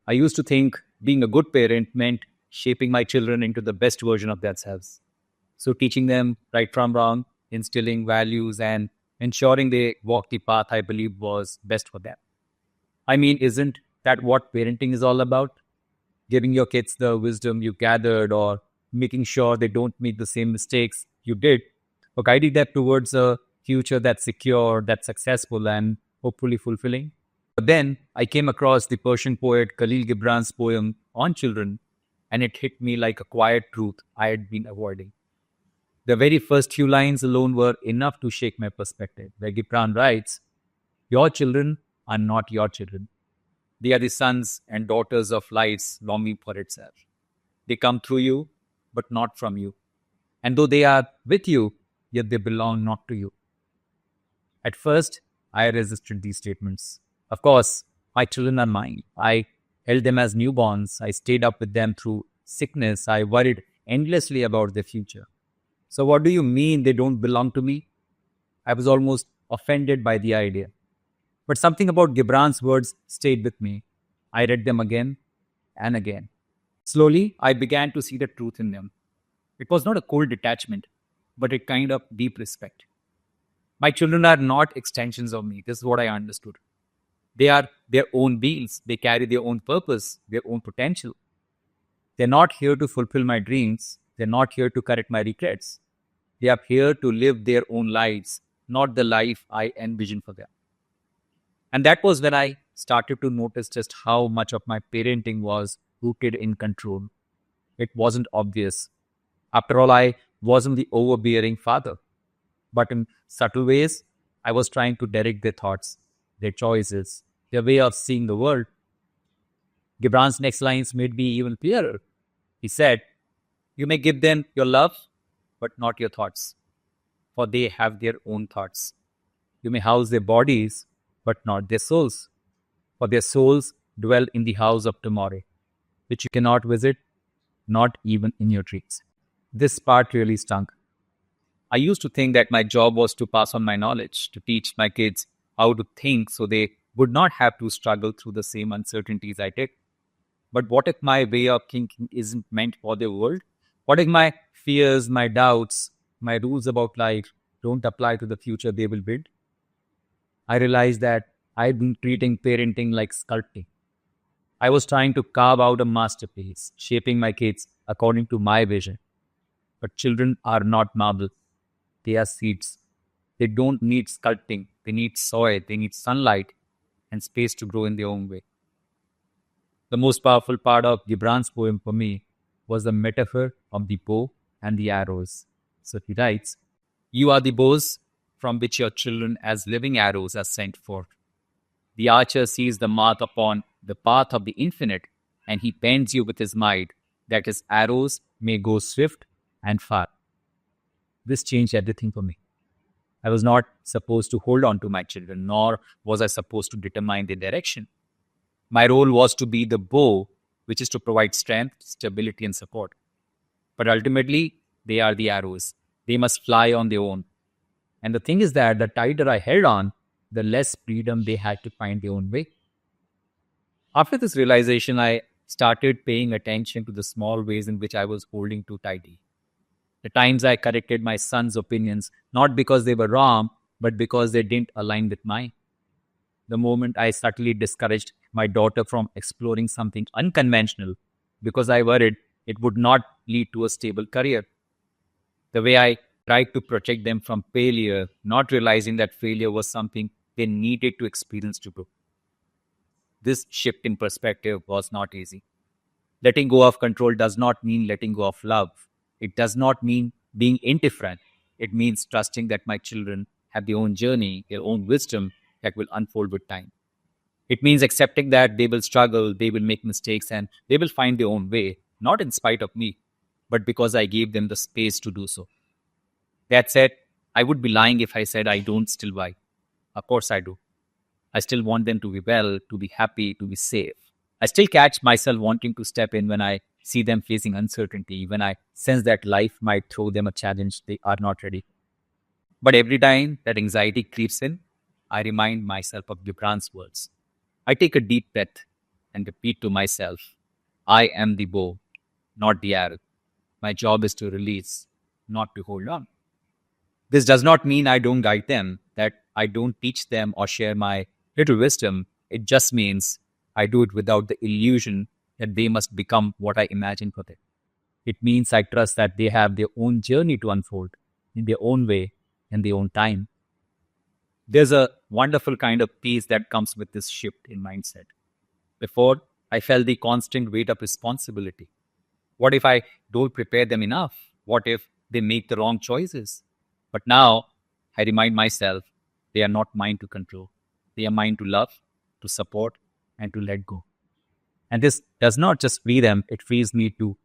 I used to think being a good parent meant shaping my children into the best version of themselves. So, teaching them right from wrong, instilling values, and ensuring they walk the path I believe was best for them. I mean, isn't that what parenting is all about? Giving your kids the wisdom you gathered, or making sure they don't make the same mistakes you did, or guiding them towards a future that's secure, that's successful, and hopefully fulfilling. But then I came across the Persian poet Kahlil Gibran's poem on children, and it hit me like a quiet truth I had been avoiding. The very first few lines alone were enough to shake my perspective, where Gibran writes, "Your children are not your children. They are the sons and daughters of life's longing for itself. They come through you, but not from you. And though they are with you, yet they belong not to you." At first, I resisted these statements. Of course, my children are mine. I held them as newborns. I stayed up with them through sickness. I worried endlessly about their future. So, what do you mean they don't belong to me? I was almost offended by the idea. But something about Gibran's words stayed with me. I read them again and again. Slowly, I began to see the truth in them. It was not a cold detachment, but a kind of deep respect. My children are not extensions of me. This is what I understood. They are their own beings. They carry their own purpose, their own potential. They're not here to fulfill my dreams. They're not here to correct my regrets. They are here to live their own lives, not the life I envision for them. And that was when I started to notice just how much of my parenting was rooted in control. It wasn't obvious. After all, I wasn't the overbearing father. But in subtle ways, I was trying to direct their thoughts, their choices, their way of seeing the world. Gibran's next lines made me even clearer. He said, "You may give them your love, but not your thoughts, for they have their own thoughts. You may house their bodies, but not their souls, for their souls dwell in the house of tomorrow, which you cannot visit, not even in your dreams." This part really stung. I used to think that my job was to pass on my knowledge, to teach my kids how to think so they would not have to struggle through the same uncertainties I did. But what if my way of thinking isn't meant for the world? What if my fears, my doubts, my rules about life don't apply to the future they will build? I realized that I'd been treating parenting like sculpting. I was trying to carve out a masterpiece, shaping my kids according to my vision. But children are not marble. They are seeds. They don't need sculpting. They need soil. They need sunlight and space to grow in their own way. The most powerful part of Gibran's poem for me was the metaphor of the bow and the arrows. So he writes, "You are the bows from which your children as living arrows are sent forth. The archer sees the mark upon the path of the infinite, and he bends you with his might, that his arrows may go swift and far." This changed everything for me. I was not supposed to hold on to my children, nor was I supposed to determine their direction. My role was to be the bow, which is to provide strength, stability, and support. But ultimately, they are the arrows. They must fly on their own. And the thing is that the tighter I held on, the less freedom they had to find their own way. After this realization, I started paying attention to the small ways in which I was holding too tightly. The times I corrected my son's opinions, not because they were wrong, but because they didn't align with mine. The moment I subtly discouraged my daughter from exploring something unconventional because I worried it would not lead to a stable career. The way I tried to protect them from failure, not realizing that failure was something they needed to experience to grow. This shift in perspective was not easy. Letting go of control does not mean letting go of love. It does not mean being indifferent. It means trusting that my children have their own journey, their own wisdom that will unfold with time. It means accepting that they will struggle, they will make mistakes, and they will find their own way, not in spite of me, but because I gave them the space to do so. That said, I would be lying if I said I don't still buy. Of course I do. I still want them to be well, to be happy, to be safe. I still catch myself wanting to step in when I see them facing uncertainty, when I sense that life might throw them a challenge they are not ready. But every time that anxiety creeps in, I remind myself of Gibran's words. I take a deep breath and repeat to myself, I am the bow, not the arrow. My job is to release, not to hold on. This does not mean I don't guide them, that I don't teach them or share my little wisdom. It just means I do it without the illusion that they must become what I imagine for them. It means I trust that they have their own journey to unfold in their own way, in their own time. There's a wonderful kind of peace that comes with this shift in mindset. Before, I felt the constant weight of responsibility. What if I don't prepare them enough? What if they make the wrong choices? But now I remind myself they are not mine to control. They are mine to love, to support, and to let go. And this does not just free them, it frees me too.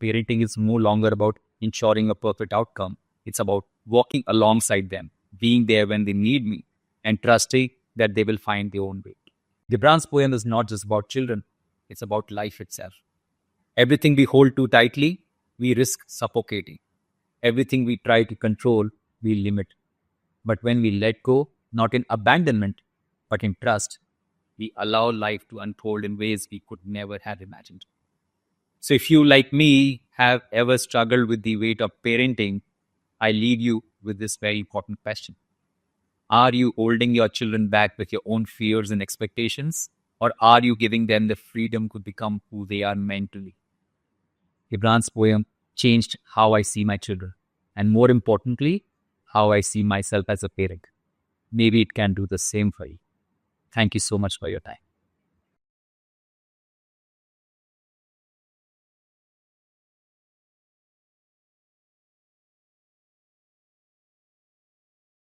Parenting is no longer about ensuring a perfect outcome. It's about walking alongside them, being there when they need me, and trusting that they will find their own way. Gibran's poem is not just about children, it's about life itself. Everything we hold too tightly, we risk suffocating. Everything we try to control, we limit. But when we let go, not in abandonment, but in trust, we allow life to unfold in ways we could never have imagined. So, if you, like me, have ever struggled with the weight of parenting, I leave you with this very important question. Are you holding your children back with your own fears and expectations? Or are you giving them the freedom to become who they are meant to be? Gibran's poem changed how I see my children, and more importantly, how I see myself as a parent. Maybe it can do the same for you. Thank you so much for your time.